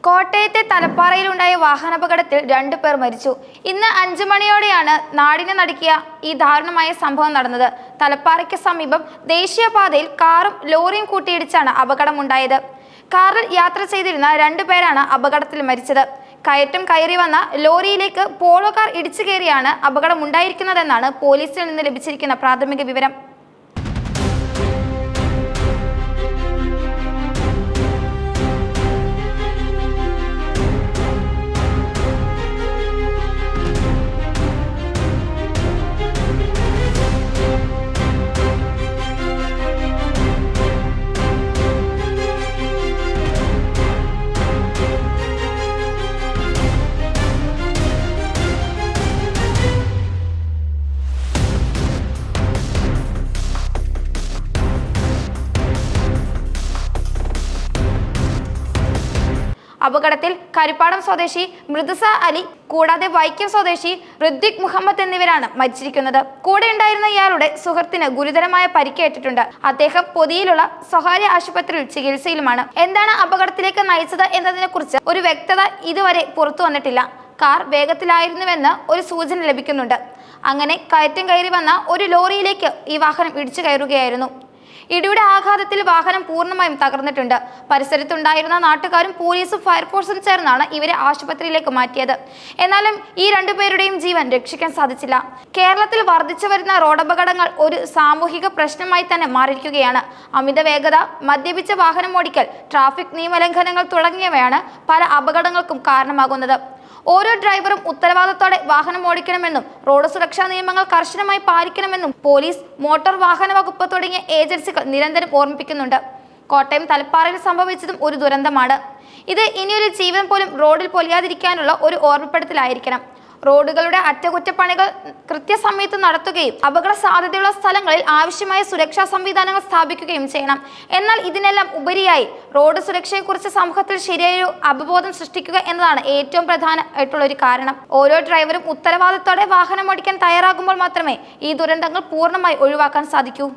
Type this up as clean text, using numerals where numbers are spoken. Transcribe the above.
കോട്ടയത്തെ തലപ്പാറയിലുണ്ടായ വാഹനാപകടത്തിൽ 2 പേർ മരിച്ചു. ഇന്ന് 5 മണിയോടെയാണ് നാടിനെ നടുക്കിയ ഈ ദാരുണമായ സംഭവം നടന്നത്. തലപ്പാറയ്ക്ക് സമീപം ദേശീയപാതയിൽ കാറും ലോറിയും കൂട്ടിയിടിച്ചാണ് അപകടമുണ്ടായത്. കാറിൽ യാത്ര ചെയ്തിരുന്ന 2 പേരാണ് അപകടത്തിൽ മരിച്ചത്. കയറ്റം കയറി വന്ന ലോറിയിലേക്ക് പോളോ കാർ ഇടിച്ചു കയറിയാണ് അപകടമുണ്ടായിരിക്കുന്നതെന്നാണ് പോലീസിൽ നിന്ന് ലഭിച്ചിരിക്കുന്ന പ്രാഥമിക വിവരം. അപകടത്തിൽ കരിപ്പാടം സ്വദേശി മൃദുസ അലി കൂടാതെ വൈക്കം സ്വദേശി ഋത്വിക് മുഹമ്മദ് എന്നിവരാണ് മരിച്ചിരിക്കുന്നത്. കൂടെ ഉണ്ടായിരുന്ന ഇയാളുടെ സുഹൃത്തിന് ഗുരുതരമായ പരിക്കേറ്റിട്ടുണ്ട്. അദ്ദേഹം പൊതിയിലുള്ള സ്വകാര്യ ആശുപത്രിയിൽ ചികിത്സയിലുമാണ്. എന്താണ് അപകടത്തിലേക്ക് നയിച്ചത് എന്നതിനെ കുറിച്ച് ഒരു വ്യക്തത ഇതുവരെ പുറത്തു വന്നിട്ടില്ല. കാർ വേഗത്തിലായിരുന്നുവെന്ന് ഒരു സൂചന ലഭിക്കുന്നുണ്ട്. അങ്ങനെ കയറ്റം കയറി വന്ന ഒരു ലോറിയിലേക്ക് ഈ വാഹനം ഇടിച്ചു കയറുകയായിരുന്നു. ഇടിയുടെ ആഘാതത്തിൽ വാഹനം പൂർണ്ണമായും തകർന്നിട്ടുണ്ട്. പരിസരത്തുണ്ടായിരുന്ന നാട്ടുകാരും പോലീസും ഫയർഫോഴ്സും ചേർന്നാണ് ഇവരെ ആശുപത്രിയിലേക്ക് മാറ്റിയത്. എന്നാലും ഈ 2 പേരുടെയും ജീവൻ രക്ഷിക്കാൻ സാധിച്ചില്ല. കേരളത്തിൽ വർദ്ധിച്ചു വരുന്ന റോഡപകടങ്ങൾ ഒരു സാമൂഹിക പ്രശ്നമായി തന്നെ മാറിയിരിക്കുകയാണ്. അമിത വേഗത, മദ്യപിച്ച വാഹനം ഓടിക്കൽ, ട്രാഫിക് നിയമലംഘനങ്ങൾ തുടങ്ങിയവയാണ് പല അപകടങ്ങൾക്കും കാരണമാകുന്നത്. ഓരോ ഡ്രൈവറും ഉത്തരവാദിത്തോടെ വാഹനം ഓടിക്കണമെന്നും റോഡ് സുരക്ഷാ നിയമങ്ങൾ കർശനമായി പാലിക്കണമെന്നും പോലീസ്, മോട്ടോർ വാഹന വകുപ്പ് തുടങ്ങിയ ഏജൻസികൾ നിരന്തരം ഓർമ്മിപ്പിക്കുന്നുണ്ട്. കോട്ടയം തലപ്പാറയിൽ സംഭവിച്ചതും ഒരു ദുരന്തമാണ്. ഇത് ഇനിയൊരു ജീവൻ പോലും റോഡിൽ പൊലിയാതിരിക്കാനുള്ള ഒരു ഓർമ്മപ്പെടുത്തലായിരിക്കണം. റോഡുകളുടെ അറ്റകുറ്റപ്പണികൾ കൃത്യസമയത്ത് നടത്തുകയും അപകട സാധ്യതയുള്ള സ്ഥലങ്ങളിൽ ആവശ്യമായ സുരക്ഷാ സംവിധാനങ്ങൾ സ്ഥാപിക്കുകയും ചെയ്യണം. എന്നാൽ ഇതിനെല്ലാം ഉപരിയായി റോഡ് സുരക്ഷയെക്കുറിച്ച് സമൂഹത്തിൽ ശരിയായൊരു അവബോധം സൃഷ്ടിക്കുക എന്നതാണ് ഏറ്റവും പ്രധാനമായിട്ടുള്ള ഒരു കാരണം. ഓരോ ഡ്രൈവറും ഉത്തരവാദിത്തോടെ വാഹനം ഓടിക്കാൻ തയ്യാറാകുമ്പോൾ മാത്രമേ ഈ ദുരന്തങ്ങൾ പൂർണ്ണമായി ഒഴിവാക്കാൻ സാധിക്കൂ.